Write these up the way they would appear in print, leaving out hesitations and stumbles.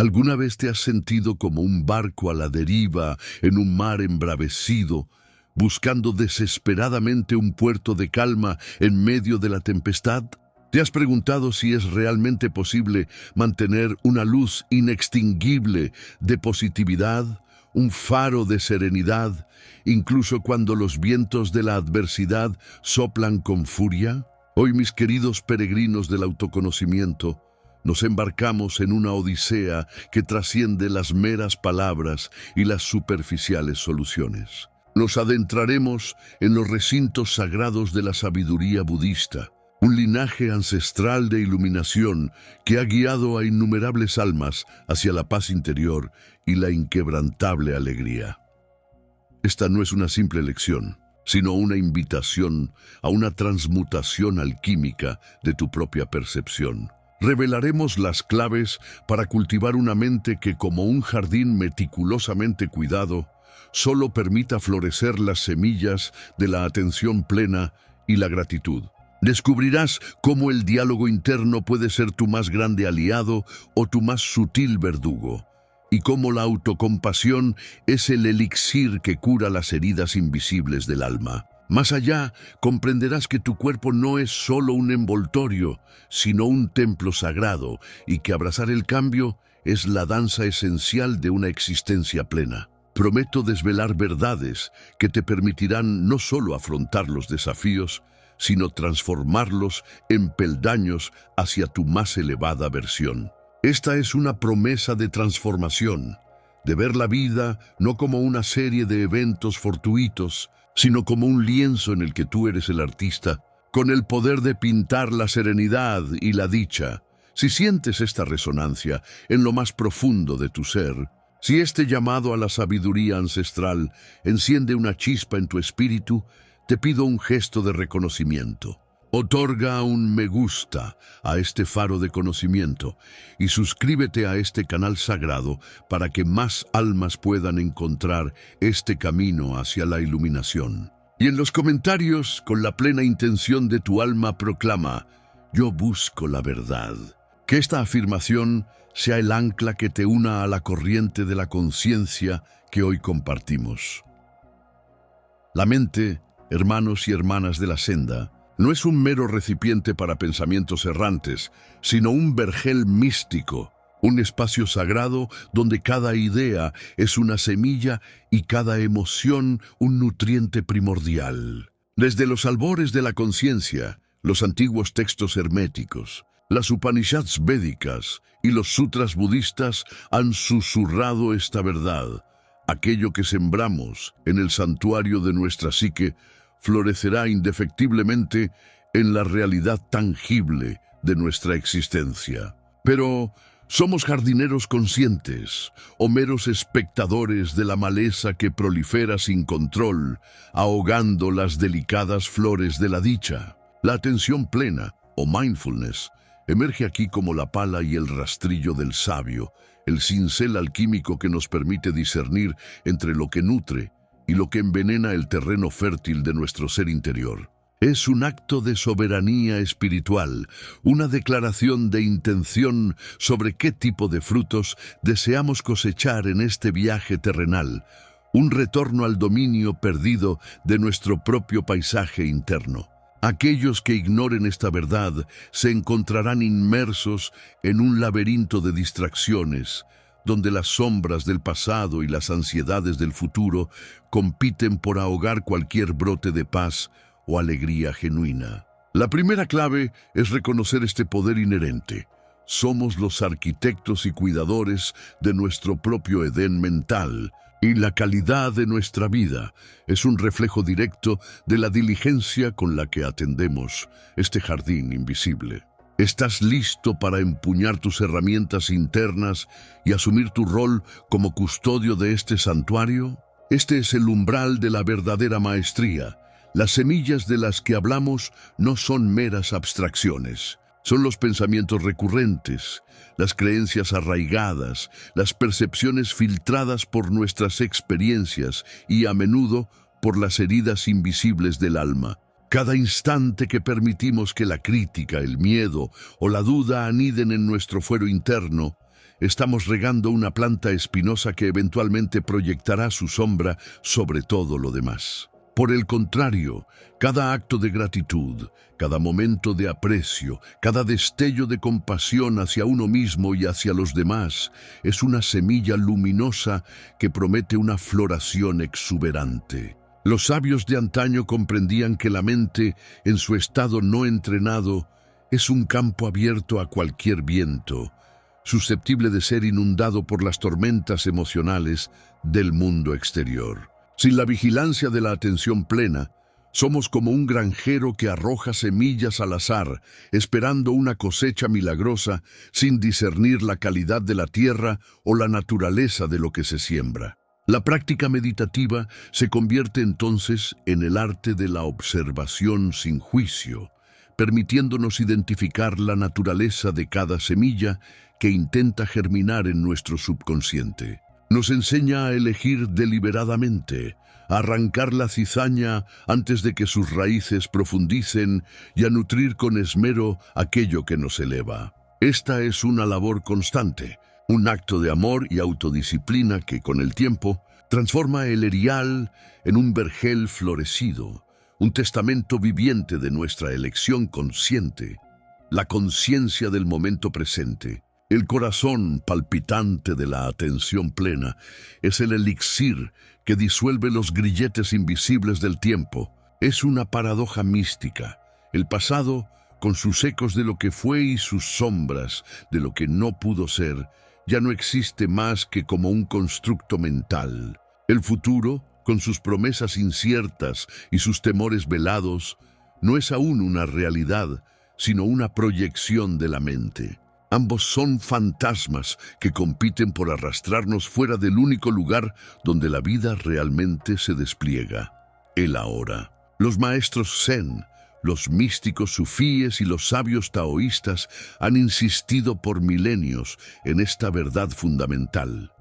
¿Alguna vez te has sentido como un barco a la deriva en un mar embravecido, buscando desesperadamente un puerto de calma en medio de la tempestad? ¿Te has preguntado si es realmente posible mantener una luz inextinguible de positividad, un faro de serenidad, incluso cuando los vientos de la adversidad soplan con furia? Hoy, mis queridos peregrinos del autoconocimiento, nos embarcamos en una odisea que trasciende las meras palabras y las superficiales soluciones. Nos adentraremos en los recintos sagrados de la sabiduría budista, un linaje ancestral de iluminación que ha guiado a innumerables almas hacia la paz interior y la inquebrantable alegría. Esta no es una simple lección, sino una invitación a una transmutación alquímica de tu propia percepción. Revelaremos las claves para cultivar una mente que, como un jardín meticulosamente cuidado, solo permita florecer las semillas de la atención plena y la gratitud. Descubrirás cómo el diálogo interno puede ser tu más grande aliado o tu más sutil verdugo, y cómo la autocompasión es el elixir que cura las heridas invisibles del alma. Más allá, comprenderás que tu cuerpo no es solo un envoltorio, sino un templo sagrado, y que abrazar el cambio es la danza esencial de una existencia plena. Prometo desvelar verdades que te permitirán no solo afrontar los desafíos, sino transformarlos en peldaños hacia tu más elevada versión. Esta es una promesa de transformación, de ver la vida no como una serie de eventos fortuitos, sino como un lienzo en el que tú eres el artista, con el poder de pintar la serenidad y la dicha. Si sientes esta resonancia en lo más profundo de tu ser, si este llamado a la sabiduría ancestral enciende una chispa en tu espíritu, te pido un gesto de reconocimiento. Otorga un me gusta a este faro de conocimiento y suscríbete a este canal sagrado para que más almas puedan encontrar este camino hacia la iluminación. Y en los comentarios, con la plena intención de tu alma, proclama: yo busco la verdad. Que esta afirmación sea el ancla que te una a la corriente de la conciencia que hoy compartimos. La mente, hermanos y hermanas de la senda, no es un mero recipiente para pensamientos errantes, sino un vergel místico, un espacio sagrado donde cada idea es una semilla y cada emoción un nutriente primordial. Desde los albores de la conciencia, los antiguos textos herméticos, las Upanishads védicas y los sutras budistas han susurrado esta verdad: aquello que sembramos en el santuario de nuestra psique florecerá indefectiblemente en la realidad tangible de nuestra existencia. Pero, ¿somos jardineros conscientes o meros espectadores de la maleza que prolifera sin control, ahogando las delicadas flores de la dicha? La atención plena, o mindfulness, emerge aquí como la pala y el rastrillo del sabio, el cincel alquímico que nos permite discernir entre lo que nutre y lo que envenena el terreno fértil de nuestro ser interior. Es un acto de soberanía espiritual, una declaración de intención sobre qué tipo de frutos deseamos cosechar en este viaje terrenal, un retorno al dominio perdido de nuestro propio paisaje interno. Aquellos que ignoren esta verdad se encontrarán inmersos en un laberinto de distracciones, donde las sombras del pasado y las ansiedades del futuro compiten por ahogar cualquier brote de paz o alegría genuina. La primera clave es reconocer este poder inherente. Somos los arquitectos y cuidadores de nuestro propio Edén mental, y la calidad de nuestra vida es un reflejo directo de la diligencia con la que atendemos este jardín invisible. ¿Estás listo para empuñar tus herramientas internas y asumir tu rol como custodio de este santuario? Este es el umbral de la verdadera maestría. Las semillas de las que hablamos no son meras abstracciones. Son los pensamientos recurrentes, las creencias arraigadas, las percepciones filtradas por nuestras experiencias y, a menudo, por las heridas invisibles del alma. Cada instante que permitimos que la crítica, el miedo o la duda aniden en nuestro fuero interno, estamos regando una planta espinosa que eventualmente proyectará su sombra sobre todo lo demás. Por el contrario, cada acto de gratitud, cada momento de aprecio, cada destello de compasión hacia uno mismo y hacia los demás es una semilla luminosa que promete una floración exuberante. Los sabios de antaño comprendían que la mente, en su estado no entrenado, es un campo abierto a cualquier viento, susceptible de ser inundado por las tormentas emocionales del mundo exterior. Sin la vigilancia de la atención plena, somos como un granjero que arroja semillas al azar, esperando una cosecha milagrosa, sin discernir la calidad de la tierra o la naturaleza de lo que se siembra. La práctica meditativa se convierte entonces en el arte de la observación sin juicio, permitiéndonos identificar la naturaleza de cada semilla que intenta germinar en nuestro subconsciente. Nos enseña a elegir deliberadamente, a arrancar la cizaña antes de que sus raíces profundicen y a nutrir con esmero aquello que nos eleva. Esta es una labor constante, un acto de amor y autodisciplina que, con el tiempo, transforma el erial en un vergel florecido, un testamento viviente de nuestra elección consciente, la conciencia del momento presente. El corazón palpitante de la atención plena es el elixir que disuelve los grilletes invisibles del tiempo. Es una paradoja mística. El pasado, con sus ecos de lo que fue y sus sombras de lo que no pudo ser, ya no existe más que como un constructo mental. El futuro, con sus promesas inciertas y sus temores velados, no es aún una realidad, sino una proyección de la mente. Ambos son fantasmas que compiten por arrastrarnos fuera del único lugar donde la vida realmente se despliega, el ahora. Los maestros zen, los místicos sufíes y los sabios taoístas han insistido por milenios en esta verdad fundamental.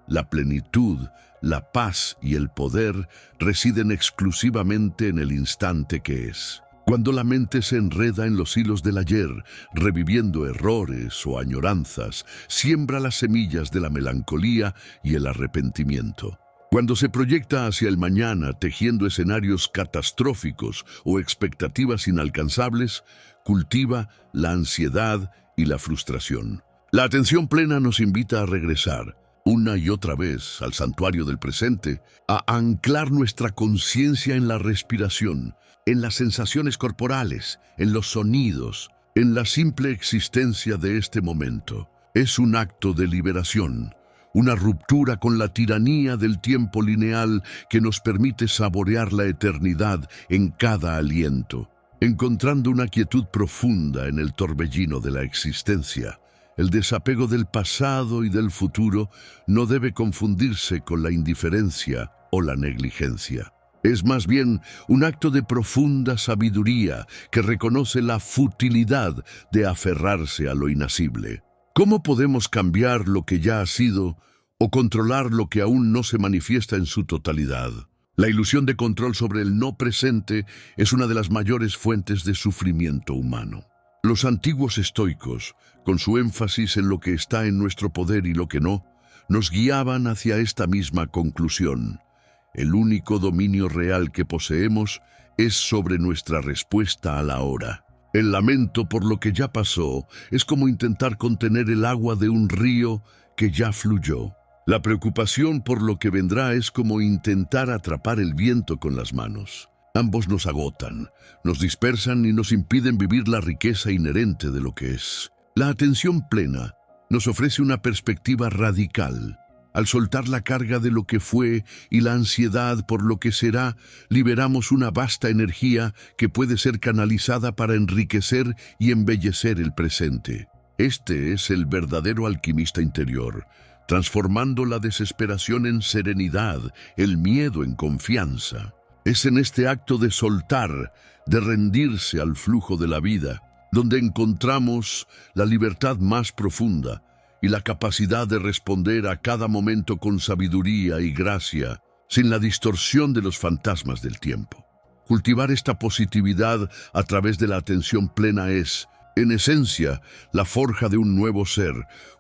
La plenitud, la paz y el poder residen exclusivamente en el instante que es. Cuando la mente se enreda en los hilos del ayer, reviviendo errores o añoranzas, siembra las semillas de la melancolía y el arrepentimiento. Cuando se proyecta hacia el mañana, tejiendo escenarios catastróficos o expectativas inalcanzables, cultiva la ansiedad y la frustración. La atención plena nos invita a regresar, una y otra vez, al santuario del presente, a anclar nuestra conciencia en la respiración, en las sensaciones corporales, en los sonidos, en la simple existencia de este momento. Es un acto de liberación, una ruptura con la tiranía del tiempo lineal que nos permite saborear la eternidad en cada aliento, encontrando una quietud profunda en el torbellino de la existencia. El desapego del pasado y del futuro no debe confundirse con la indiferencia o la negligencia. Es más bien un acto de profunda sabiduría que reconoce la futilidad de aferrarse a lo inacible. ¿Cómo podemos cambiar lo que ya ha sido o controlar lo que aún no se manifiesta en su totalidad? La ilusión de control sobre el no presente es una de las mayores fuentes de sufrimiento humano. Los antiguos estoicos, con su énfasis en lo que está en nuestro poder y lo que no, nos guiaban hacia esta misma conclusión. El único dominio real que poseemos es sobre nuestra respuesta a la hora. El lamento por lo que ya pasó es como intentar contener el agua de un río que ya fluyó. La preocupación por lo que vendrá es como intentar atrapar el viento con las manos. Ambos nos agotan, nos dispersan y nos impiden vivir la riqueza inherente de lo que es. La atención plena nos ofrece una perspectiva radical. Al soltar la carga de lo que fue y la ansiedad por lo que será, liberamos una vasta energía que puede ser canalizada para enriquecer y embellecer el presente. Este es el verdadero alquimista interior, transformando la desesperación en serenidad, el miedo en confianza. Es en este acto de soltar, de rendirse al flujo de la vida, donde encontramos la libertad más profunda y la capacidad de responder a cada momento con sabiduría y gracia, sin la distorsión de los fantasmas del tiempo. Cultivar esta positividad a través de la atención plena es, en esencia, la forja de un nuevo ser,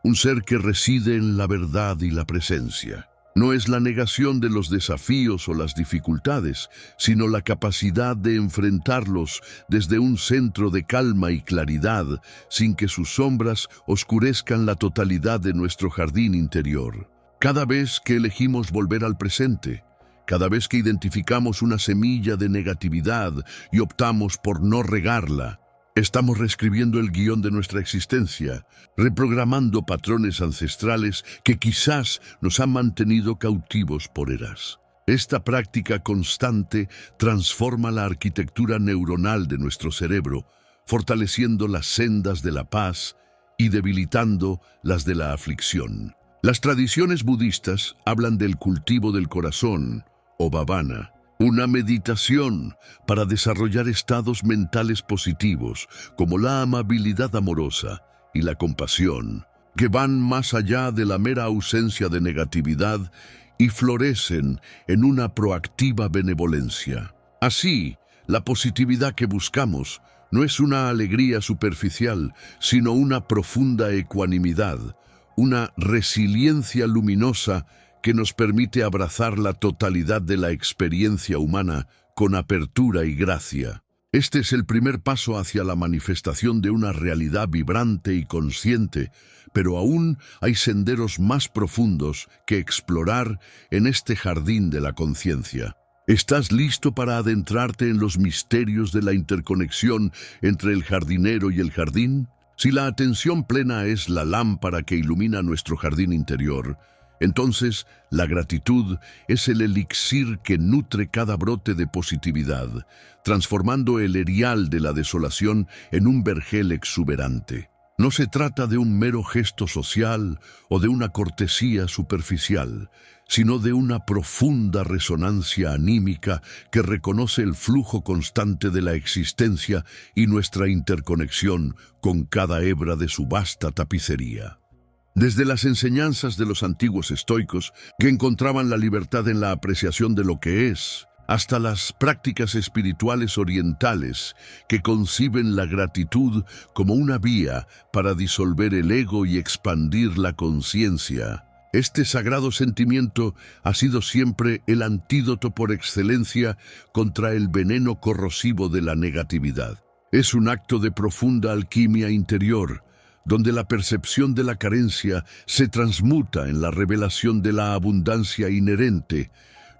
un ser que reside en la verdad y la presencia. No es la negación de los desafíos o las dificultades, sino la capacidad de enfrentarlos desde un centro de calma y claridad, sin que sus sombras oscurezcan la totalidad de nuestro jardín interior. Cada vez que elegimos volver al presente, cada vez que identificamos una semilla de negatividad y optamos por no regarla, estamos reescribiendo el guión de nuestra existencia, reprogramando patrones ancestrales que quizás nos han mantenido cautivos por eras. Esta práctica constante transforma la arquitectura neuronal de nuestro cerebro, fortaleciendo las sendas de la paz y debilitando las de la aflicción. Las tradiciones budistas hablan del cultivo del corazón, o bhavana, una meditación para desarrollar estados mentales positivos como la amabilidad amorosa y la compasión, que van más allá de la mera ausencia de negatividad y florecen en una proactiva benevolencia. Así, la positividad que buscamos no es una alegría superficial, sino una profunda ecuanimidad, una resiliencia luminosa que nos permite abrazar la totalidad de la experiencia humana con apertura y gracia. Este es el primer paso hacia la manifestación de una realidad vibrante y consciente, pero aún hay senderos más profundos que explorar en este jardín de la conciencia. ¿Estás listo para adentrarte en los misterios de la interconexión entre el jardinero y el jardín? Si la atención plena es la lámpara que ilumina nuestro jardín interior, entonces la gratitud es el elixir que nutre cada brote de positividad, transformando el erial de la desolación en un vergel exuberante. No se trata de un mero gesto social o de una cortesía superficial, sino de una profunda resonancia anímica que reconoce el flujo constante de la existencia y nuestra interconexión con cada hebra de su vasta tapicería. Desde las enseñanzas de los antiguos estoicos, que encontraban la libertad en la apreciación de lo que es, hasta las prácticas espirituales orientales que conciben la gratitud como una vía para disolver el ego y expandir la conciencia. Este sagrado sentimiento ha sido siempre el antídoto por excelencia contra el veneno corrosivo de la negatividad. Es un acto de profunda alquimia interior, donde la percepción de la carencia se transmuta en la revelación de la abundancia inherente,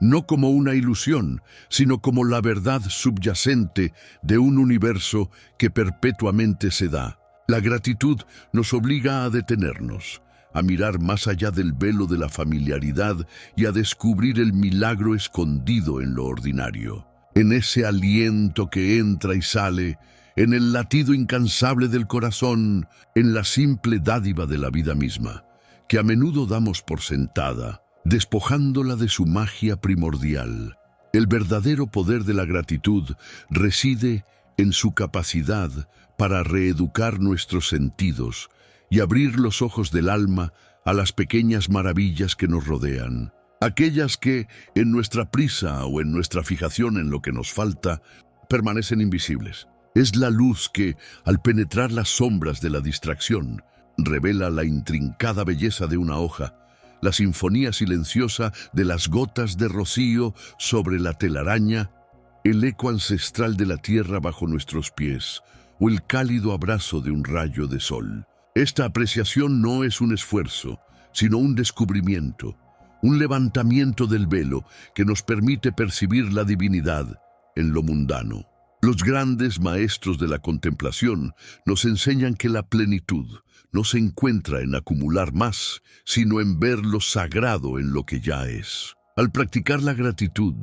no como una ilusión, sino como la verdad subyacente de un universo que perpetuamente se da. La gratitud nos obliga a detenernos, a mirar más allá del velo de la familiaridad y a descubrir el milagro escondido en lo ordinario. En ese aliento que entra y sale, en el latido incansable del corazón, en la simple dádiva de la vida misma, que a menudo damos por sentada, despojándola de su magia primordial. El verdadero poder de la gratitud reside en su capacidad para reeducar nuestros sentidos y abrir los ojos del alma a las pequeñas maravillas que nos rodean, aquellas que, en nuestra prisa o en nuestra fijación en lo que nos falta, permanecen invisibles. Es la luz que, al penetrar las sombras de la distracción, revela la intrincada belleza de una hoja, la sinfonía silenciosa de las gotas de rocío sobre la telaraña, el eco ancestral de la tierra bajo nuestros pies, o el cálido abrazo de un rayo de sol. Esta apreciación no es un esfuerzo, sino un descubrimiento, un levantamiento del velo que nos permite percibir la divinidad en lo mundano. Los grandes maestros de la contemplación nos enseñan que la plenitud no se encuentra en acumular más, sino en ver lo sagrado en lo que ya es. Al practicar la gratitud,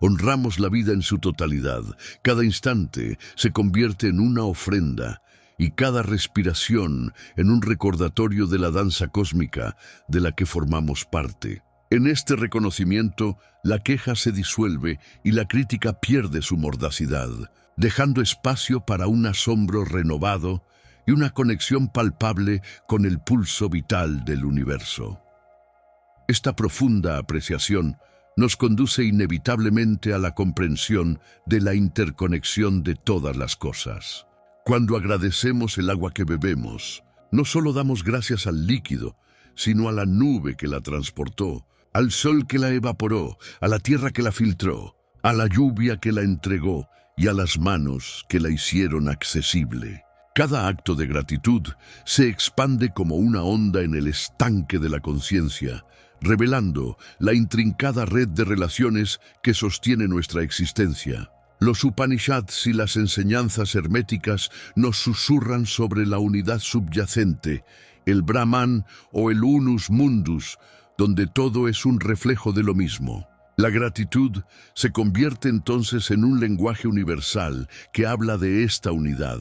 honramos la vida en su totalidad. Cada instante se convierte en una ofrenda y cada respiración en un recordatorio de la danza cósmica de la que formamos parte. En este reconocimiento, la queja se disuelve y la crítica pierde su mordacidad, dejando espacio para un asombro renovado y una conexión palpable con el pulso vital del universo. Esta profunda apreciación nos conduce inevitablemente a la comprensión de la interconexión de todas las cosas. Cuando agradecemos el agua que bebemos, no solo damos gracias al líquido, sino a la nube que la transportó, al sol que la evaporó, a la tierra que la filtró, a la lluvia que la entregó y a las manos que la hicieron accesible. Cada acto de gratitud se expande como una onda en el estanque de la conciencia, revelando la intrincada red de relaciones que sostiene nuestra existencia. Los Upanishads y las enseñanzas herméticas nos susurran sobre la unidad subyacente, el Brahman o el Unus Mundus, donde todo es un reflejo de lo mismo. La gratitud se convierte entonces en un lenguaje universal que habla de esta unidad,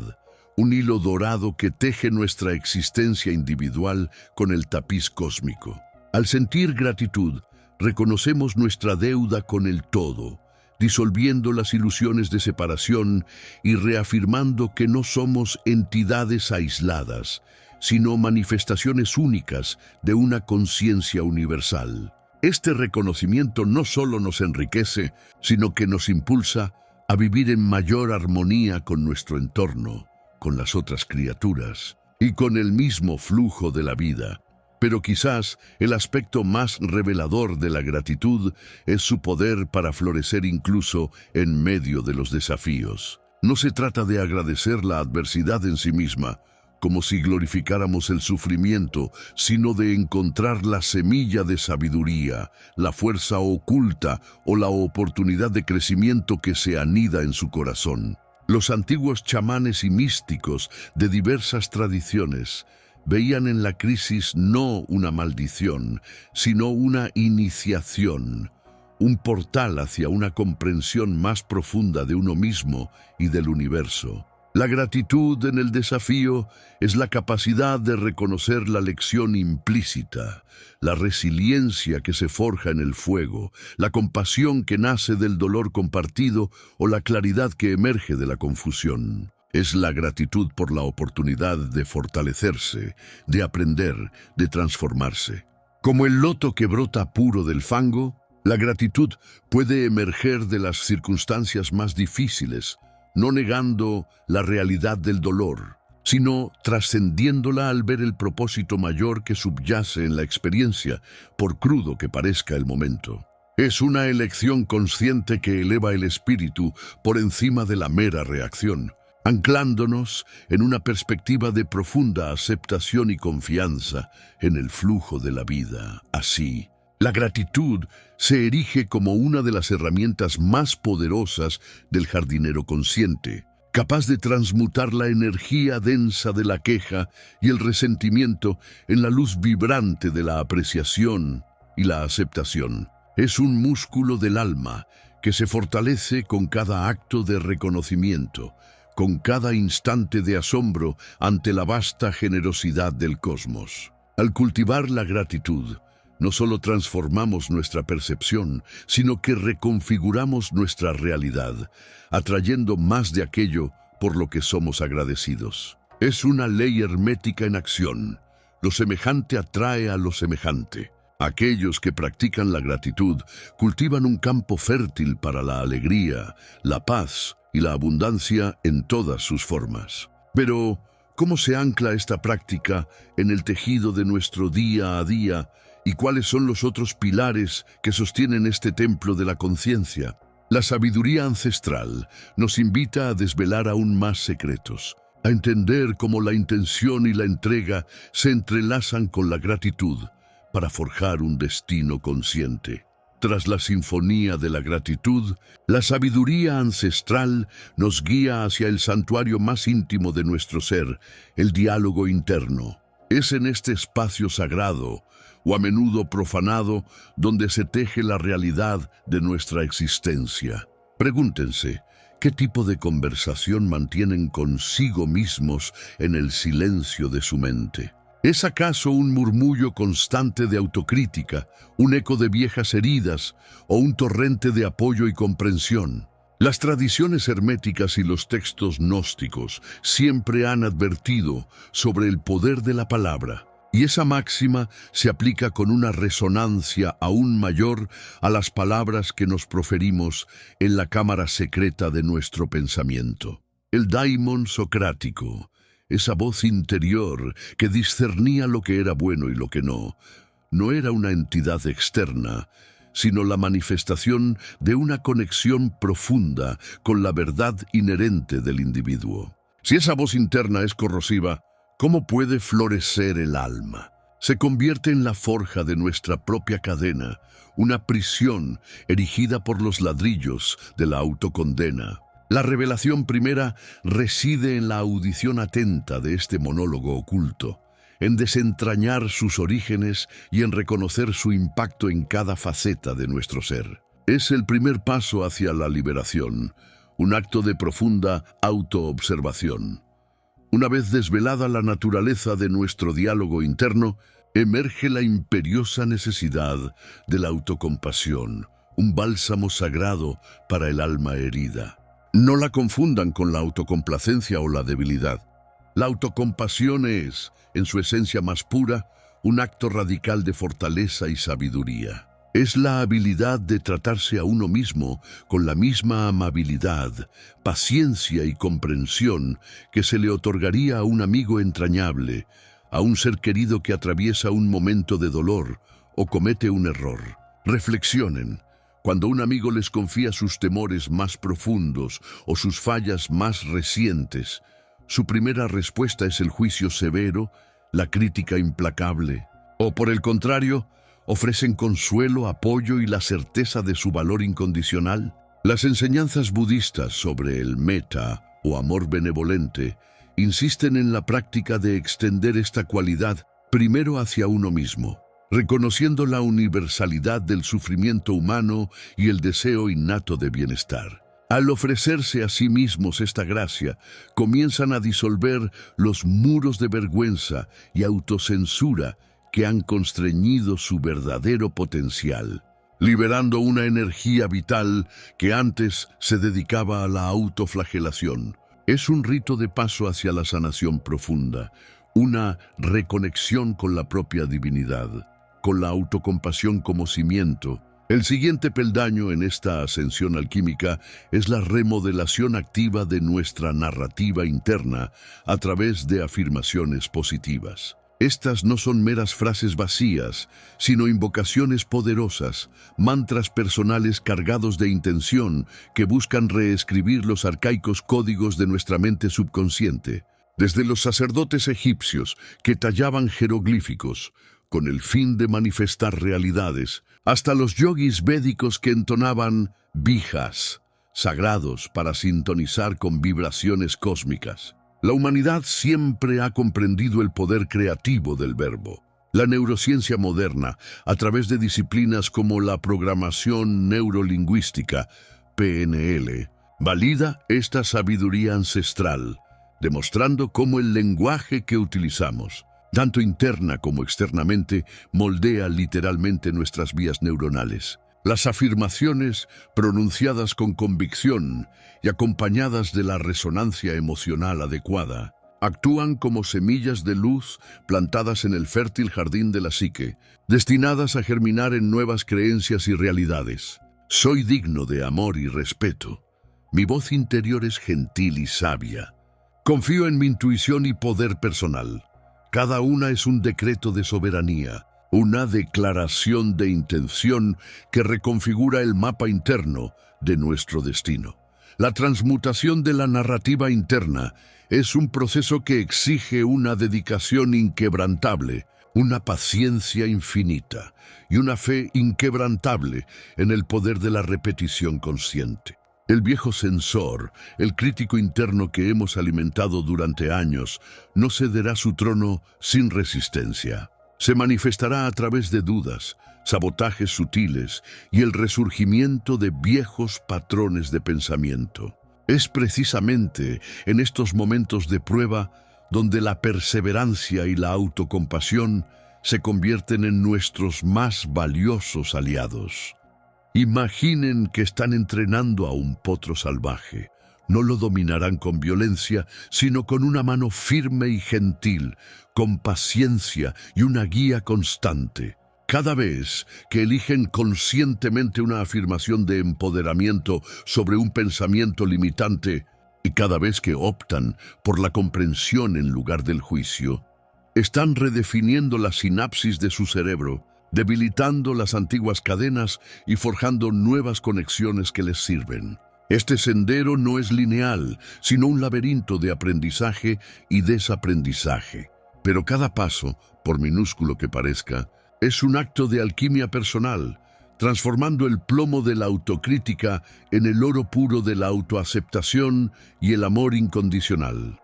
un hilo dorado que teje nuestra existencia individual con el tapiz cósmico. Al sentir gratitud, reconocemos nuestra deuda con el todo, disolviendo las ilusiones de separación y reafirmando que no somos entidades aisladas, sino manifestaciones únicas de una conciencia universal. Este reconocimiento no solo nos enriquece, sino que nos impulsa a vivir en mayor armonía con nuestro entorno, con las otras criaturas y con el mismo flujo de la vida. Pero quizás el aspecto más revelador de la gratitud es su poder para florecer incluso en medio de los desafíos. No se trata de agradecer la adversidad en sí misma, como si glorificáramos el sufrimiento, sino de encontrar la semilla de sabiduría, la fuerza oculta o la oportunidad de crecimiento que se anida en su corazón. Los antiguos chamanes y místicos de diversas tradiciones veían en la crisis no una maldición, sino una iniciación, un portal hacia una comprensión más profunda de uno mismo y del universo. La gratitud en el desafío es la capacidad de reconocer la lección implícita, la resiliencia que se forja en el fuego, la compasión que nace del dolor compartido o la claridad que emerge de la confusión. Es la gratitud por la oportunidad de fortalecerse, de aprender, de transformarse. Como el loto que brota puro del fango, la gratitud puede emerger de las circunstancias más difíciles, no negando la realidad del dolor, sino trascendiéndola al ver el propósito mayor que subyace en la experiencia, por crudo que parezca el momento. Es una elección consciente que eleva el espíritu por encima de la mera reacción, anclándonos en una perspectiva de profunda aceptación y confianza en el flujo de la vida. Así, la gratitud se erige como una de las herramientas más poderosas del jardinero consciente, capaz de transmutar la energía densa de la queja y el resentimiento en la luz vibrante de la apreciación y la aceptación. Es un músculo del alma que se fortalece con cada acto de reconocimiento, con cada instante de asombro ante la vasta generosidad del cosmos. Al cultivar la gratitud, no solo transformamos nuestra percepción, sino que reconfiguramos nuestra realidad, atrayendo más de aquello por lo que somos agradecidos. Es una ley hermética en acción. Lo semejante atrae a lo semejante. Aquellos que practican la gratitud cultivan un campo fértil para la alegría, la paz y la abundancia en todas sus formas. Pero, ¿cómo se ancla esta práctica en el tejido de nuestro día a día? ¿Y cuáles son los otros pilares que sostienen este templo de la conciencia? La sabiduría ancestral nos invita a desvelar aún más secretos, a entender cómo la intención y la entrega se entrelazan con la gratitud para forjar un destino consciente. Tras la sinfonía de la gratitud, la sabiduría ancestral nos guía hacia el santuario más íntimo de nuestro ser, el diálogo interno. Es en este espacio sagrado, o a menudo profanado, donde se teje la realidad de nuestra existencia. Pregúntense, ¿qué tipo de conversación mantienen consigo mismos en el silencio de su mente? ¿Es acaso un murmullo constante de autocrítica, un eco de viejas heridas o un torrente de apoyo y comprensión? Las tradiciones herméticas y los textos gnósticos siempre han advertido sobre el poder de la palabra, y esa máxima se aplica con una resonancia aún mayor a las palabras que nos proferimos en la cámara secreta de nuestro pensamiento. el daimon socrático, esa voz interior que discernía lo que era bueno y lo que no, no era una entidad externa, sino la manifestación de una conexión profunda con la verdad inherente del individuo. Si esa voz interna es corrosiva, ¿cómo puede florecer el alma? Se convierte en la forja de nuestra propia cadena, una prisión erigida por los ladrillos de la autocondena. La revelación primera reside en la audición atenta de este monólogo oculto, en desentrañar sus orígenes y en reconocer su impacto en cada faceta de nuestro ser. Es el primer paso hacia la liberación, un acto de profunda autoobservación. Una vez desvelada la naturaleza de nuestro diálogo interno, emerge la imperiosa necesidad de la autocompasión, un bálsamo sagrado para el alma herida. No la confundan con la autocomplacencia o la debilidad. La autocompasión es, en su esencia más pura, un acto radical de fortaleza y sabiduría. Es la habilidad de tratarse a uno mismo con la misma amabilidad, paciencia y comprensión que se le otorgaría a un amigo entrañable, a un ser querido que atraviesa un momento de dolor o comete un error. Reflexionen. Cuando un amigo les confía sus temores más profundos o sus fallas más recientes, su primera respuesta es el juicio severo, la crítica implacable, o por el contrario, ofrecen consuelo, apoyo y la certeza de su valor incondicional. Las enseñanzas budistas sobre el metta o amor benevolente insisten en la práctica de extender esta cualidad primero hacia uno mismo, reconociendo la universalidad del sufrimiento humano y el deseo innato de bienestar. Al ofrecerse a sí mismos esta gracia, comienzan a disolver los muros de vergüenza y autocensura que han constreñido su verdadero potencial, liberando una energía vital que antes se dedicaba a la autoflagelación. Es un rito de paso hacia la sanación profunda, una reconexión con la propia divinidad, con la autocompasión como cimiento. El siguiente peldaño en esta ascensión alquímica es la remodelación activa de nuestra narrativa interna a través de afirmaciones positivas. Estas no son meras frases vacías, sino invocaciones poderosas, mantras personales cargados de intención que buscan reescribir los arcaicos códigos de nuestra mente subconsciente. Desde los sacerdotes egipcios que tallaban jeroglíficos con el fin de manifestar realidades, hasta los yogis védicos que entonaban bijas, sagrados para sintonizar con vibraciones cósmicas. La humanidad siempre ha comprendido el poder creativo del verbo. La neurociencia moderna, a través de disciplinas como la programación neurolingüística, PNL, valida esta sabiduría ancestral, demostrando cómo el lenguaje que utilizamos, tanto interna como externamente, moldea literalmente nuestras vías neuronales. Las afirmaciones, pronunciadas con convicción y acompañadas de la resonancia emocional adecuada, actúan como semillas de luz plantadas en el fértil jardín de la psique, destinadas a germinar en nuevas creencias y realidades. Soy digno de amor y respeto. Mi voz interior es gentil y sabia. Confío en mi intuición y poder personal. Cada una es un decreto de soberanía, una declaración de intención que reconfigura el mapa interno de nuestro destino. La transmutación de la narrativa interna es un proceso que exige una dedicación inquebrantable, una paciencia infinita y una fe inquebrantable en el poder de la repetición consciente. El viejo censor, el crítico interno que hemos alimentado durante años, no cederá su trono sin resistencia. Se manifestará a través de dudas, sabotajes sutiles y el resurgimiento de viejos patrones de pensamiento. Es precisamente en estos momentos de prueba donde la perseverancia y la autocompasión se convierten en nuestros más valiosos aliados. Imaginen que están entrenando a un potro salvaje. No lo dominarán con violencia, sino con una mano firme y gentil, con paciencia y una guía constante. Cada vez que eligen conscientemente una afirmación de empoderamiento sobre un pensamiento limitante, Y cada vez que optan por la comprensión en lugar del juicio, están redefiniendo la sinapsis de su cerebro, debilitando las antiguas cadenas y forjando nuevas conexiones que les sirven. Este sendero no es lineal, sino un laberinto de aprendizaje y desaprendizaje. Pero cada paso, por minúsculo que parezca, es un acto de alquimia personal, transformando el plomo de la autocrítica en el oro puro de la autoaceptación y el amor incondicional.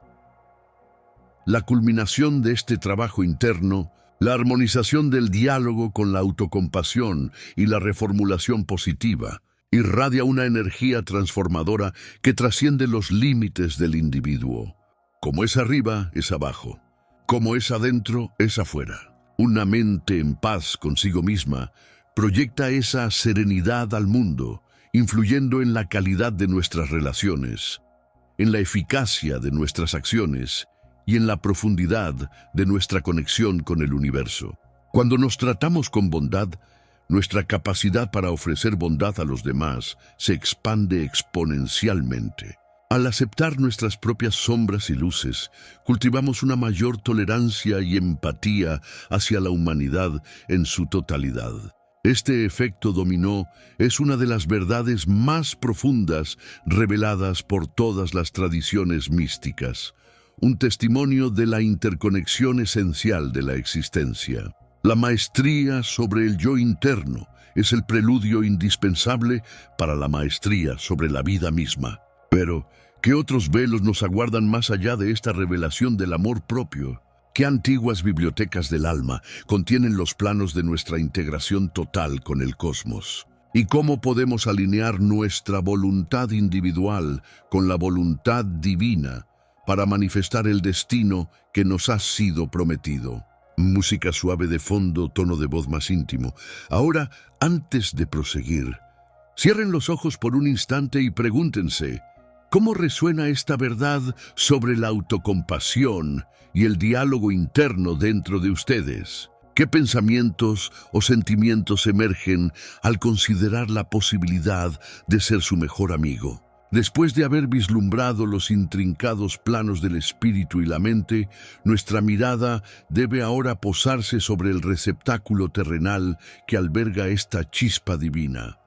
La culminación de este trabajo interno, la armonización del diálogo con la autocompasión y la reformulación positiva, irradia una energía transformadora que trasciende los límites del individuo. Como es arriba, es abajo. Como es adentro, es afuera. Una mente en paz consigo misma proyecta esa serenidad al mundo, influyendo en la calidad de nuestras relaciones, en la eficacia de nuestras acciones y en la profundidad de nuestra conexión con el universo. Cuando nos tratamos con bondad, nuestra capacidad para ofrecer bondad a los demás se expande exponencialmente. Al aceptar nuestras propias sombras y luces, cultivamos una mayor tolerancia y empatía hacia la humanidad en su totalidad. Este efecto dominó es una de las verdades más profundas reveladas por todas las tradiciones místicas, un testimonio de la interconexión esencial de la existencia. La maestría sobre el yo interno es el preludio indispensable para la maestría sobre la vida misma. Pero, ¿qué otros velos nos aguardan más allá de esta revelación del amor propio? ¿Qué antiguas bibliotecas del alma contienen los planos de nuestra integración total con el cosmos? ¿Y cómo podemos alinear nuestra voluntad individual con la voluntad divina para manifestar el destino que nos ha sido prometido? Música suave de fondo, tono de voz más íntimo. Ahora, antes de proseguir, cierren los ojos por un instante y pregúntense, ¿cómo resuena esta verdad sobre la autocompasión y el diálogo interno dentro de ustedes? ¿Qué pensamientos o sentimientos emergen al considerar la posibilidad de ser su mejor amigo? Después de haber vislumbrado los intrincados planos del espíritu y la mente, nuestra mirada debe ahora posarse sobre el receptáculo terrenal que alberga esta chispa divina,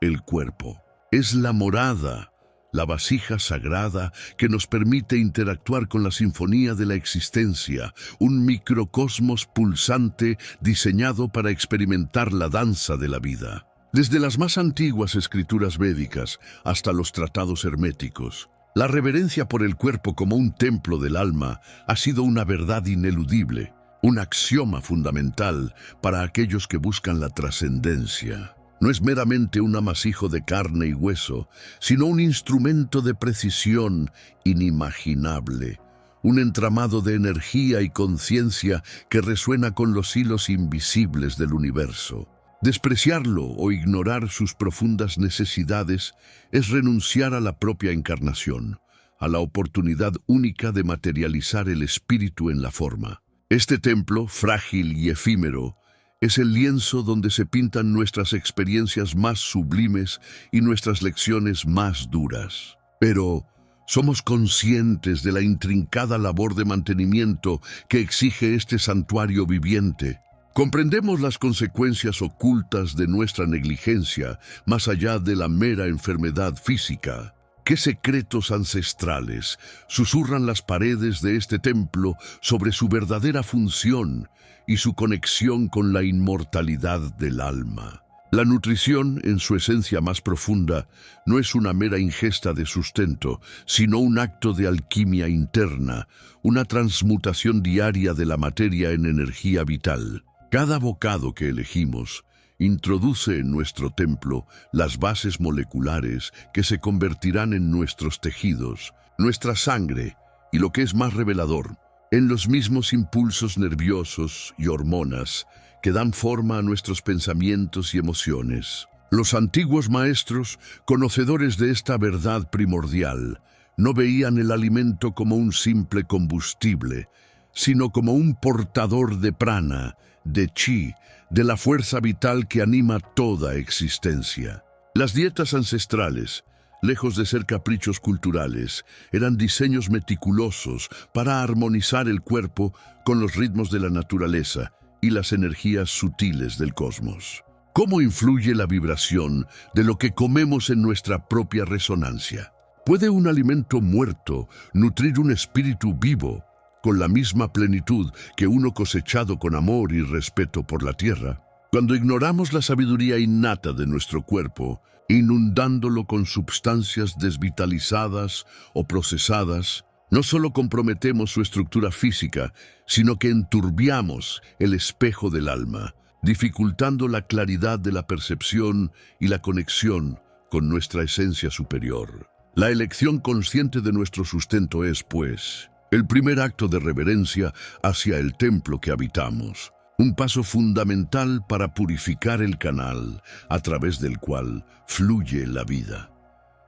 el cuerpo. Es la morada, la vasija sagrada que nos permite interactuar con la sinfonía de la existencia, un microcosmos pulsante diseñado para experimentar la danza de la vida. Desde las más antiguas escrituras védicas hasta los tratados herméticos, la reverencia por el cuerpo como un templo del alma ha sido una verdad ineludible, un axioma fundamental para aquellos que buscan la trascendencia. No es meramente un amasijo de carne y hueso, sino un instrumento de precisión inimaginable, un entramado de energía y conciencia que resuena con los hilos invisibles del universo. Despreciarlo o ignorar sus profundas necesidades es renunciar a la propia encarnación, a la oportunidad única de materializar el espíritu en la forma. Este templo, frágil y efímero, es el lienzo donde se pintan nuestras experiencias más sublimes y nuestras lecciones más duras. Pero somos conscientes de la intrincada labor de mantenimiento que exige este santuario viviente. Comprendemos las consecuencias ocultas de nuestra negligencia más allá de la mera enfermedad física. ¿Qué secretos ancestrales susurran las paredes de este templo sobre su verdadera función y su conexión con la inmortalidad del alma? La nutrición, en su esencia más profunda, no es una mera ingesta de sustento, sino un acto de alquimia interna, una transmutación diaria de la materia en energía vital. Cada bocado que elegimos introduce en nuestro templo las bases moleculares que se convertirán en nuestros tejidos, nuestra sangre y, lo que es más revelador, en los mismos impulsos nerviosos y hormonas que dan forma a nuestros pensamientos y emociones. Los antiguos maestros, conocedores de esta verdad primordial, no veían el alimento como un simple combustible, sino como un portador de prana, de chi, de la fuerza vital que anima toda existencia. Las dietas ancestrales, Lejos de ser caprichos culturales, eran diseños meticulosos para armonizar el cuerpo con los ritmos de la naturaleza y las energías sutiles del cosmos. ¿Cómo influye la vibración de lo que comemos en nuestra propia resonancia? ¿Puede un alimento muerto nutrir un espíritu vivo con la misma plenitud que uno cosechado con amor y respeto por la tierra? Cuando ignoramos la sabiduría innata de nuestro cuerpo, inundándolo con sustancias desvitalizadas o procesadas, no solo comprometemos su estructura física, sino que enturbiamos el espejo del alma, dificultando la claridad de la percepción y la conexión con nuestra esencia superior. La elección consciente de nuestro sustento es, pues, el primer acto de reverencia hacia el templo que habitamos, un paso fundamental para purificar el canal a través del cual fluye la vida.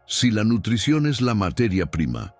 Si la nutrición es la materia prima,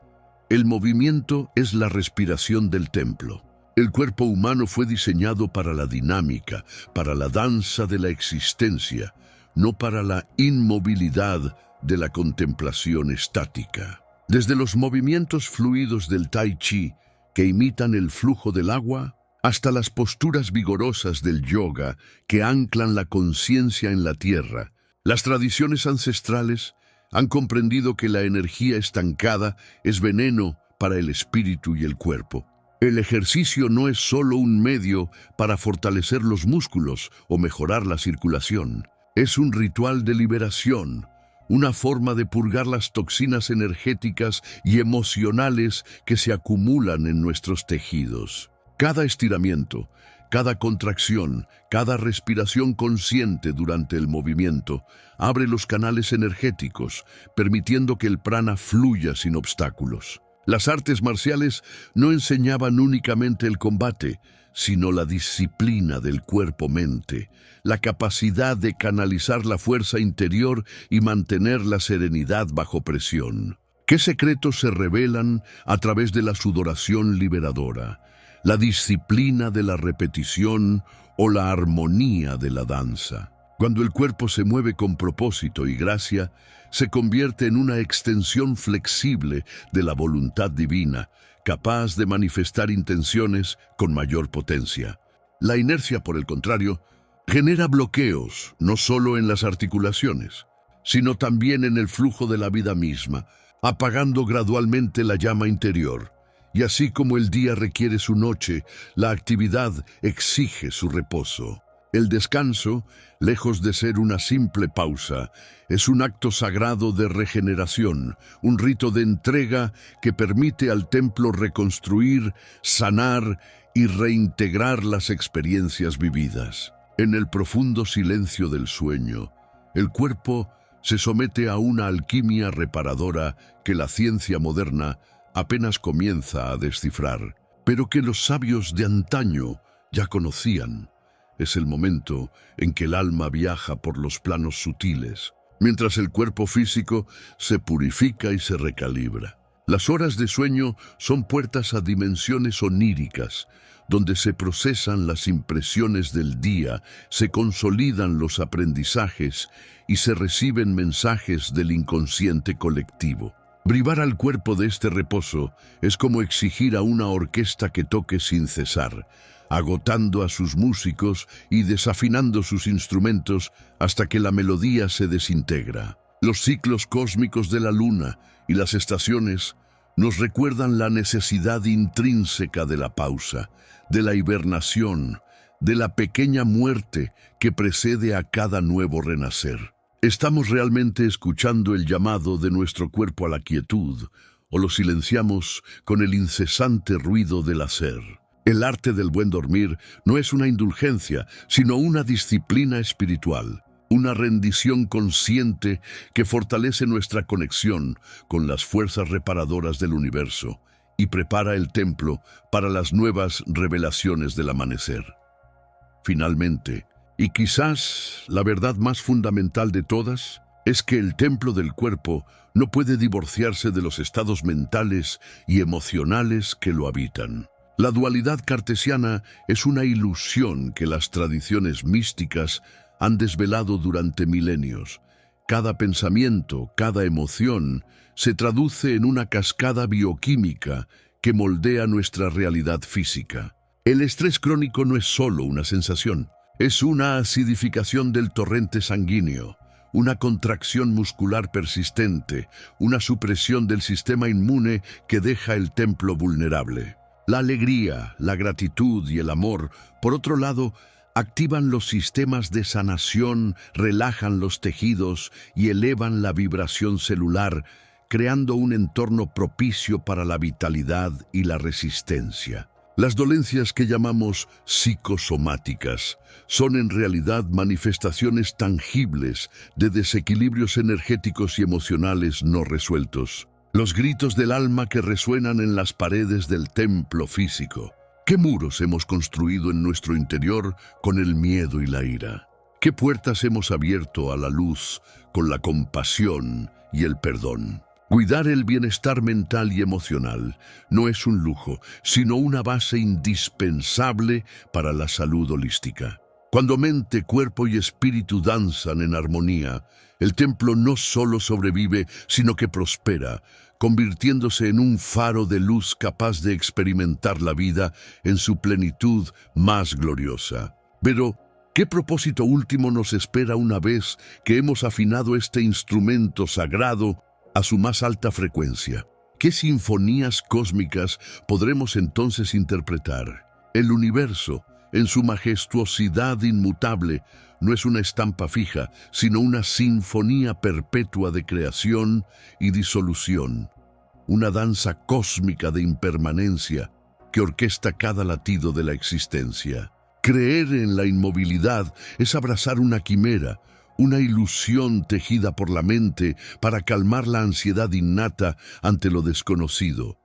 el movimiento es la respiración del templo. El cuerpo humano fue diseñado para la dinámica, para la danza de la existencia, no para la inmovilidad de la contemplación estática. Desde los movimientos fluidos del Tai Chi, que imitan el flujo del agua, hasta las posturas vigorosas del yoga que anclan la conciencia en la tierra, las tradiciones ancestrales han comprendido que la energía estancada es veneno para el espíritu y el cuerpo. El ejercicio no es solo un medio para fortalecer los músculos o mejorar la circulación. Es un ritual de liberación, una forma de purgar las toxinas energéticas y emocionales que se acumulan en nuestros tejidos. Cada estiramiento, cada contracción, cada respiración consciente durante el movimiento abre los canales energéticos, permitiendo que el prana fluya sin obstáculos. Las artes marciales no enseñaban únicamente el combate, sino la disciplina del cuerpo-mente, la capacidad de canalizar la fuerza interior y mantener la serenidad bajo presión. ¿Qué secretos se revelan a través de la sudoración liberadora, la disciplina de la repetición o la armonía de la danza? Cuando el cuerpo se mueve con propósito y gracia, se convierte en una extensión flexible de la voluntad divina, capaz de manifestar intenciones con mayor potencia. La inercia, por el contrario, genera bloqueos, no solo en las articulaciones, sino también en el flujo de la vida misma, apagando gradualmente la llama interior. Y así como el día requiere su noche, la actividad exige su reposo. El descanso, lejos de ser una simple pausa, es un acto sagrado de regeneración, un rito de entrega que permite al templo reconstruir, sanar y reintegrar las experiencias vividas. En el profundo silencio del sueño, el cuerpo se somete a una alquimia reparadora que la ciencia moderna apenas comienza a descifrar, pero que los sabios de antaño ya conocían. Es el momento en que el alma viaja por los planos sutiles, mientras el cuerpo físico se purifica y se recalibra. Las horas de sueño son puertas a dimensiones oníricas, donde se procesan las impresiones del día, se consolidan los aprendizajes y se reciben mensajes del inconsciente colectivo. Privar al cuerpo de este reposo es como exigir a una orquesta que toque sin cesar, agotando a sus músicos y desafinando sus instrumentos hasta que la melodía se desintegra. Los ciclos cósmicos de la luna y las estaciones nos recuerdan la necesidad intrínseca de la pausa, de la hibernación, de la pequeña muerte que precede a cada nuevo renacer. ¿Estamos realmente escuchando el llamado de nuestro cuerpo a la quietud o lo silenciamos con el incesante ruido del hacer? El arte del buen dormir no es una indulgencia, sino una disciplina espiritual, una rendición consciente que fortalece nuestra conexión con las fuerzas reparadoras del universo y prepara el templo para las nuevas revelaciones del amanecer. Finalmente, y quizás la verdad más fundamental de todas, es que el templo del cuerpo no puede divorciarse de los estados mentales y emocionales que lo habitan. La dualidad cartesiana es una ilusión que las tradiciones místicas han desvelado durante milenios. Cada pensamiento, cada emoción, se traduce en una cascada bioquímica que moldea nuestra realidad física. El estrés crónico no es solo una sensación, es una acidificación del torrente sanguíneo, una contracción muscular persistente, una supresión del sistema inmune que deja el templo vulnerable. La alegría, la gratitud y el amor, por otro lado, activan los sistemas de sanación, relajan los tejidos y elevan la vibración celular, creando un entorno propicio para la vitalidad y la resistencia. Las dolencias que llamamos psicosomáticas son en realidad manifestaciones tangibles de desequilibrios energéticos y emocionales no resueltos. Los gritos del alma que resuenan en las paredes del templo físico. ¿Qué muros hemos construido en nuestro interior con el miedo y la ira? ¿Qué puertas hemos abierto a la luz con la compasión y el perdón? Cuidar el bienestar mental y emocional no es un lujo, sino una base indispensable para la salud holística. Cuando mente, cuerpo y espíritu danzan en armonía, el templo no solo sobrevive, sino que prospera, convirtiéndose en un faro de luz capaz de experimentar la vida en su plenitud más gloriosa. Pero, ¿qué propósito último nos espera una vez que hemos afinado este instrumento sagrado a su más alta frecuencia? ¿Qué sinfonías cósmicas podremos entonces interpretar? El universo, en su majestuosidad inmutable, no es una estampa fija, sino una sinfonía perpetua de creación y disolución. Una danza cósmica de impermanencia que orquesta cada latido de la existencia. Creer en la inmovilidad es abrazar una quimera, una ilusión tejida por la mente para calmar la ansiedad innata ante lo desconocido.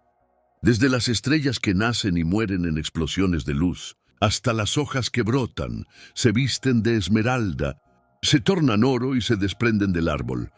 Desde las estrellas que nacen y mueren en explosiones de luz, hasta las hojas que brotan, se visten de esmeralda, se tornan oro y se desprenden del árbol.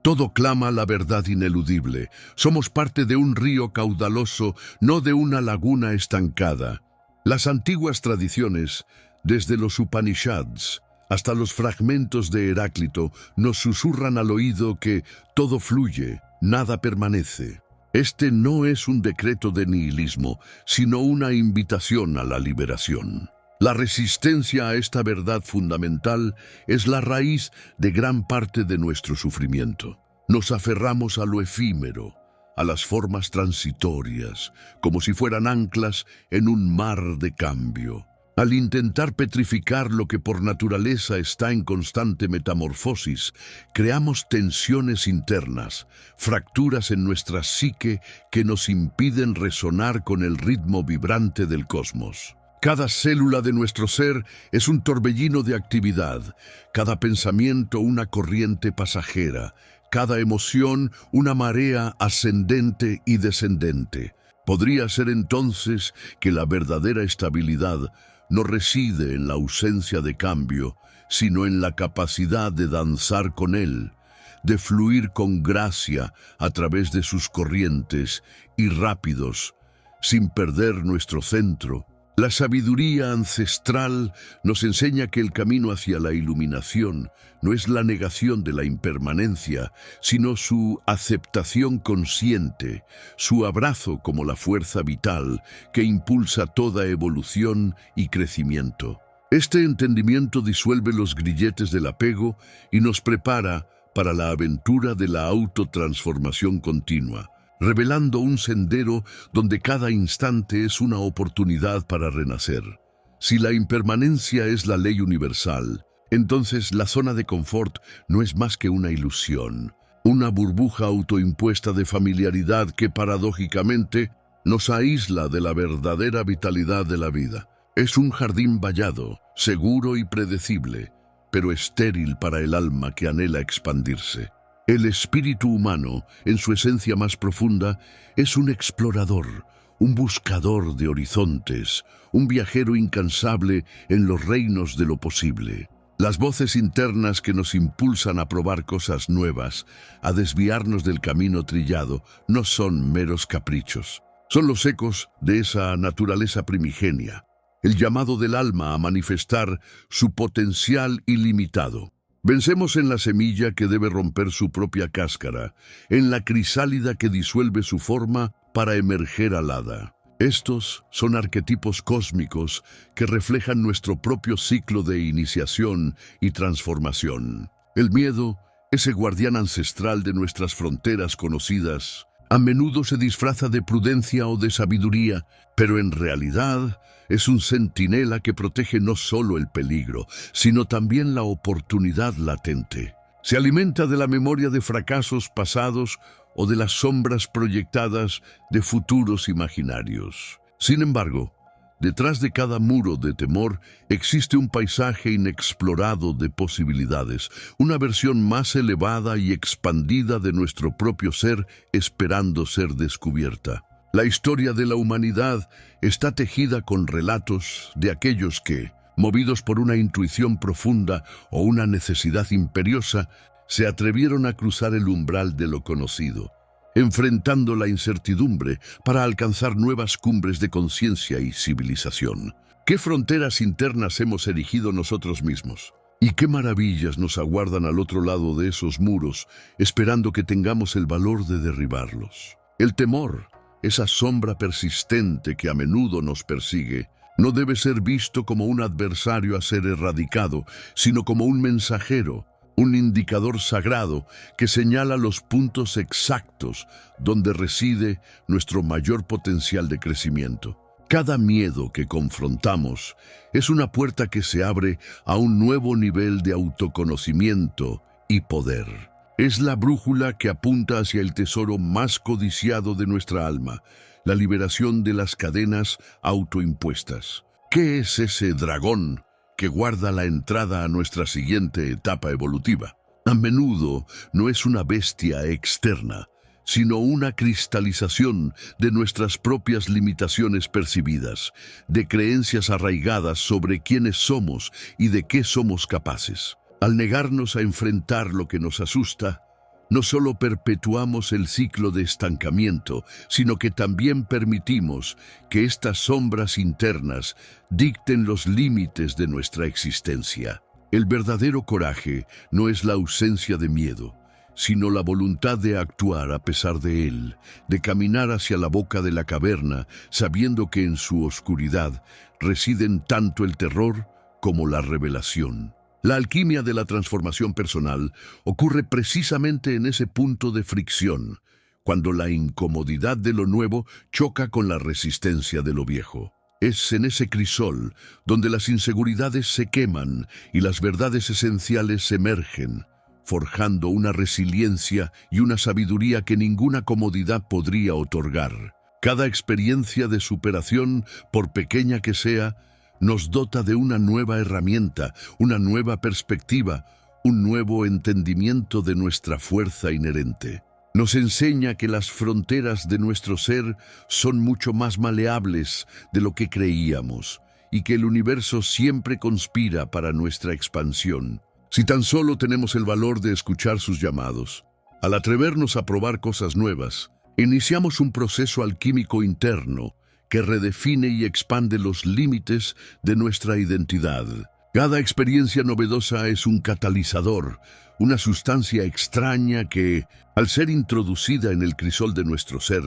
Todo clama la verdad ineludible. Somos parte de un río caudaloso, no de una laguna estancada. Las antiguas tradiciones, desde los Upanishads hasta los fragmentos de Heráclito, nos susurran al oído que todo fluye, nada permanece. Este no es un decreto de nihilismo, sino una invitación a la liberación. La resistencia a esta verdad fundamental es la raíz de gran parte de nuestro sufrimiento. Nos aferramos a lo efímero, a las formas transitorias, como si fueran anclas en un mar de cambio. Al intentar petrificar lo que por naturaleza está en constante metamorfosis, creamos tensiones internas, fracturas en nuestra psique que nos impiden resonar con el ritmo vibrante del cosmos. Cada célula de nuestro ser es un torbellino de actividad, cada pensamiento una corriente pasajera, cada emoción una marea ascendente y descendente. Podría ser entonces que la verdadera estabilidad no reside en la ausencia de cambio, sino en la capacidad de danzar con él, de fluir con gracia a través de sus corrientes y rápidos, sin perder nuestro centro. La sabiduría ancestral nos enseña que el camino hacia la iluminación no es la negación de la impermanencia, sino su aceptación consciente, su abrazo como la fuerza vital que impulsa toda evolución y crecimiento. Este entendimiento disuelve los grilletes del apego y nos prepara para la aventura de la autotransformación continua, revelando un sendero donde cada instante es una oportunidad para renacer. Si la impermanencia es la ley universal, entonces la zona de confort no es más que una ilusión, una burbuja autoimpuesta de familiaridad que paradójicamente nos aísla de la verdadera vitalidad de la vida. Es un jardín vallado, seguro y predecible, pero estéril para el alma que anhela expandirse. El espíritu humano, en su esencia más profunda, es un explorador, un buscador de horizontes, un viajero incansable en los reinos de lo posible. Las voces internas que nos impulsan a probar cosas nuevas, a desviarnos del camino trillado, no son meros caprichos. Son los ecos de esa naturaleza primigenia, el llamado del alma a manifestar su potencial ilimitado. Vencemos en la semilla que debe romper su propia cáscara, en la crisálida que disuelve su forma para emerger alada. Estos son arquetipos cósmicos que reflejan nuestro propio ciclo de iniciación y transformación. El miedo, ese guardián ancestral de nuestras fronteras conocidas, a menudo se disfraza de prudencia o de sabiduría, pero en realidad es un centinela que protege no solo el peligro, sino también la oportunidad latente. Se alimenta de la memoria de fracasos pasados o de las sombras proyectadas de futuros imaginarios. Sin embargo, detrás de cada muro de temor existe un paisaje inexplorado de posibilidades, una versión más elevada y expandida de nuestro propio ser esperando ser descubierta. La historia de la humanidad está tejida con relatos de aquellos que, movidos por una intuición profunda o una necesidad imperiosa, se atrevieron a cruzar el umbral de lo conocido, enfrentando la incertidumbre para alcanzar nuevas cumbres de conciencia y civilización. ¿Qué fronteras internas hemos erigido nosotros mismos? ¿Y qué maravillas nos aguardan al otro lado de esos muros, esperando que tengamos el valor de derribarlos? El temor, esa sombra persistente que a menudo nos persigue, no debe ser visto como un adversario a ser erradicado, sino como un mensajero, un indicador sagrado que señala los puntos exactos donde reside nuestro mayor potencial de crecimiento. Cada miedo que confrontamos es una puerta que se abre a un nuevo nivel de autoconocimiento y poder. Es la brújula que apunta hacia el tesoro más codiciado de nuestra alma, la liberación de las cadenas autoimpuestas. ¿Qué es ese dragón que guarda la entrada a nuestra siguiente etapa evolutiva? A menudo no es una bestia externa, sino una cristalización de nuestras propias limitaciones percibidas, de creencias arraigadas sobre quiénes somos y de qué somos capaces. Al negarnos a enfrentar lo que nos asusta, no solo perpetuamos el ciclo de estancamiento, sino que también permitimos que estas sombras internas dicten los límites de nuestra existencia. El verdadero coraje no es la ausencia de miedo, sino la voluntad de actuar a pesar de él, de caminar hacia la boca de la caverna, sabiendo que en su oscuridad residen tanto el terror como la revelación. La alquimia de la transformación personal ocurre precisamente en ese punto de fricción, cuando la incomodidad de lo nuevo choca con la resistencia de lo viejo. Es en ese crisol donde las inseguridades se queman y las verdades esenciales emergen, forjando una resiliencia y una sabiduría que ninguna comodidad podría otorgar. Cada experiencia de superación, por pequeña que sea, nos dota de una nueva herramienta, una nueva perspectiva, un nuevo entendimiento de nuestra fuerza inherente. Nos enseña que las fronteras de nuestro ser son mucho más maleables de lo que creíamos y que el universo siempre conspira para nuestra expansión. Si tan solo tenemos el valor de escuchar sus llamados, al atrevernos a probar cosas nuevas, iniciamos un proceso alquímico interno que redefine y expande los límites de nuestra identidad. Cada experiencia novedosa es un catalizador, una sustancia extraña que, al ser introducida en el crisol de nuestro ser,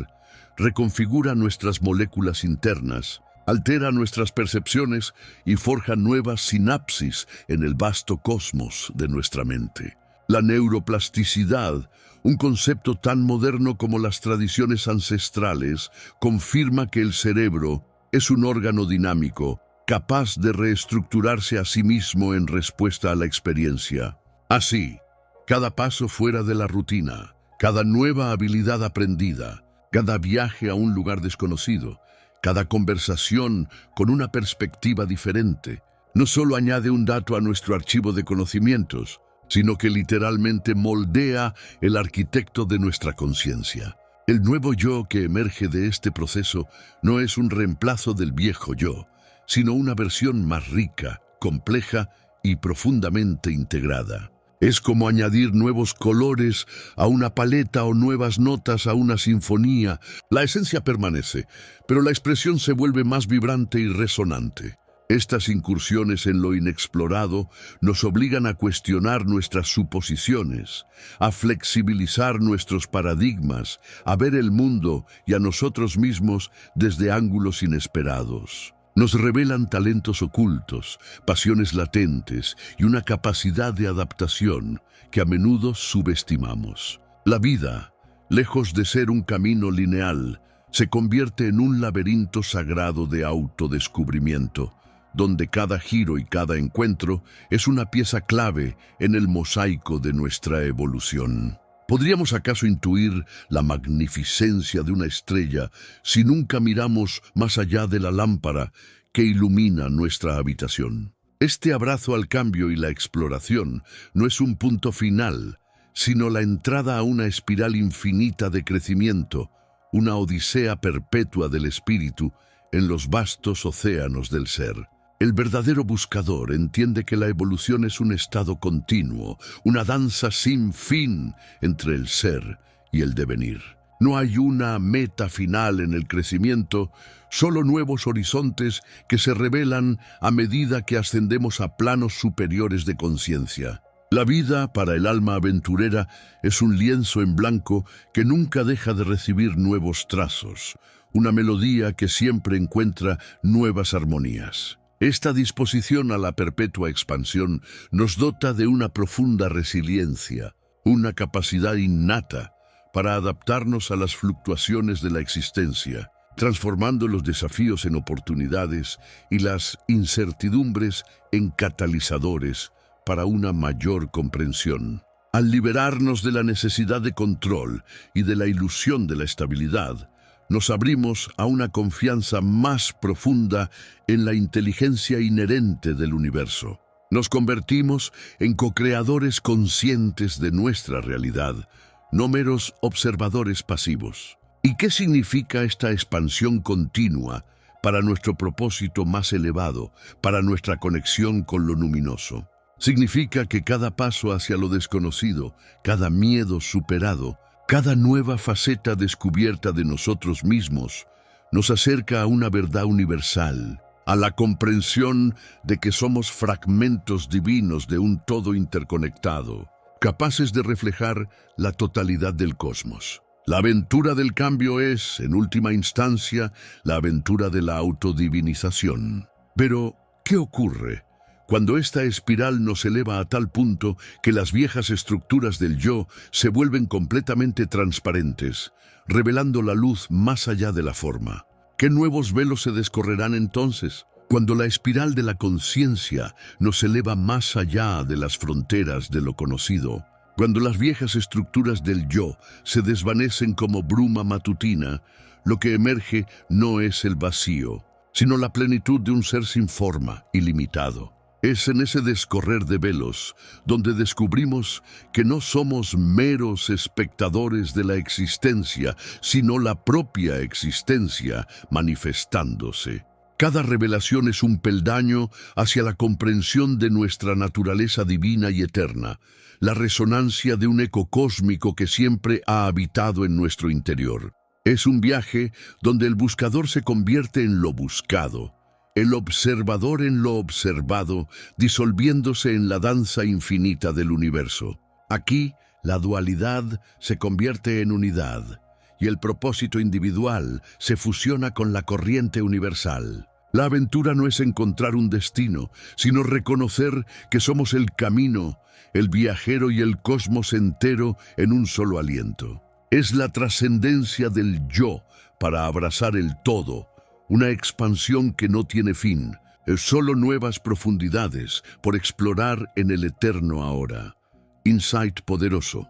reconfigura nuestras moléculas internas, altera nuestras percepciones y forja nuevas sinapsis en el vasto cosmos de nuestra mente. La neuroplasticidad, un concepto tan moderno como las tradiciones ancestrales, confirma que el cerebro es un órgano dinámico, capaz de reestructurarse a sí mismo en respuesta a la experiencia. Así, cada paso fuera de la rutina, cada nueva habilidad aprendida, cada viaje a un lugar desconocido, cada conversación con una perspectiva diferente, no solo añade un dato a nuestro archivo de conocimientos, sino que literalmente moldea el arquitecto de nuestra conciencia. El nuevo yo que emerge de este proceso no es un reemplazo del viejo yo, sino una versión más rica, compleja y profundamente integrada. Es como añadir nuevos colores a una paleta o nuevas notas a una sinfonía. La esencia permanece, pero la expresión se vuelve más vibrante y resonante. Estas incursiones en lo inexplorado nos obligan a cuestionar nuestras suposiciones, a flexibilizar nuestros paradigmas, a ver el mundo y a nosotros mismos desde ángulos inesperados. Nos revelan talentos ocultos, pasiones latentes y una capacidad de adaptación que a menudo subestimamos. La vida, lejos de ser un camino lineal, se convierte en un laberinto sagrado de autodescubrimiento, donde cada giro y cada encuentro es una pieza clave en el mosaico de nuestra evolución. ¿Podríamos acaso intuir la magnificencia de una estrella si nunca miramos más allá de la lámpara que ilumina nuestra habitación? Este abrazo al cambio y la exploración no es un punto final, sino la entrada a una espiral infinita de crecimiento, una odisea perpetua del espíritu en los vastos océanos del ser. El verdadero buscador entiende que la evolución es un estado continuo, una danza sin fin entre el ser y el devenir. No hay una meta final en el crecimiento, solo nuevos horizontes que se revelan a medida que ascendemos a planos superiores de conciencia. La vida, para el alma aventurera, es un lienzo en blanco que nunca deja de recibir nuevos trazos, una melodía que siempre encuentra nuevas armonías. Esta disposición a la perpetua expansión nos dota de una profunda resiliencia, una capacidad innata para adaptarnos a las fluctuaciones de la existencia, transformando los desafíos en oportunidades y las incertidumbres en catalizadores para una mayor comprensión. Al liberarnos de la necesidad de control y de la ilusión de la estabilidad, nos abrimos a una confianza más profunda en la inteligencia inherente del universo. Nos convertimos en co-creadores conscientes de nuestra realidad, no meros observadores pasivos. ¿Y qué significa esta expansión continua para nuestro propósito más elevado, para nuestra conexión con lo luminoso? Significa que cada paso hacia lo desconocido, cada miedo superado, cada nueva faceta descubierta de nosotros mismos nos acerca a una verdad universal, a la comprensión de que somos fragmentos divinos de un todo interconectado, capaces de reflejar la totalidad del cosmos. La aventura del cambio es, en última instancia, la aventura de la autodivinización. Pero, ¿qué ocurre cuando esta espiral nos eleva a tal punto que las viejas estructuras del yo se vuelven completamente transparentes, revelando la luz más allá de la forma? ¿Qué nuevos velos se descorrerán entonces? Cuando la espiral de la conciencia nos eleva más allá de las fronteras de lo conocido, cuando las viejas estructuras del yo se desvanecen como bruma matutina, lo que emerge no es el vacío, sino la plenitud de un ser sin forma, ilimitado. Es en ese descorrer de velos donde descubrimos que no somos meros espectadores de la existencia, sino la propia existencia manifestándose. Cada revelación es un peldaño hacia la comprensión de nuestra naturaleza divina y eterna, la resonancia de un eco cósmico que siempre ha habitado en nuestro interior. Es un viaje donde el buscador se convierte en lo buscado, el observador en lo observado, disolviéndose en la danza infinita del universo. Aquí, la dualidad se convierte en unidad, y el propósito individual se fusiona con la corriente universal. La aventura no es encontrar un destino, sino reconocer que somos el camino, el viajero y el cosmos entero en un solo aliento. Es la trascendencia del yo para abrazar el todo, una expansión que no tiene fin, es solo nuevas profundidades por explorar en el eterno ahora. Insight poderoso.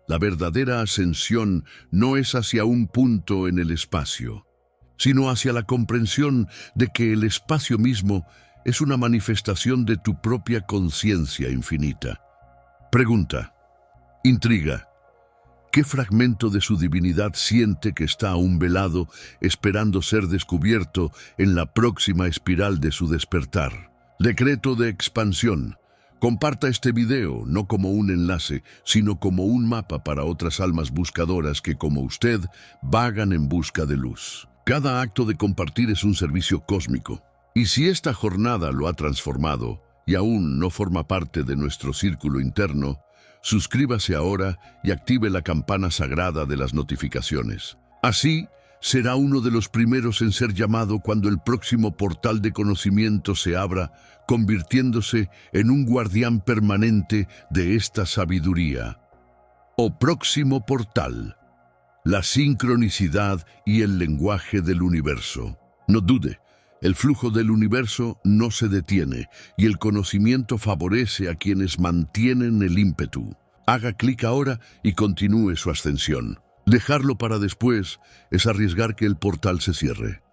La verdadera ascensión no es hacia un punto en el espacio, sino hacia la comprensión de que el espacio mismo es una manifestación de tu propia conciencia infinita. Pregunta. Intriga. ¿Qué fragmento de su divinidad siente que está aún velado, esperando ser descubierto en la próxima espiral de su despertar? Decreto de expansión. Comparta este video no como un enlace, sino como un mapa para otras almas buscadoras que, como usted, vagan en busca de luz. Cada acto de compartir es un servicio cósmico. Y si esta jornada lo ha transformado y aún no forma parte de nuestro círculo interno, suscríbase ahora y active la campana sagrada de las notificaciones. Así, será uno de los primeros en ser llamado cuando el próximo portal de conocimiento se abra, convirtiéndose en un guardián permanente de esta sabiduría. O próximo portal. La sincronicidad y el lenguaje del universo. No dude, el flujo del universo no se detiene y el conocimiento favorece a quienes mantienen el ímpetu. Haga clic ahora y continúe su ascensión. Dejarlo para después es arriesgar que el portal se cierre.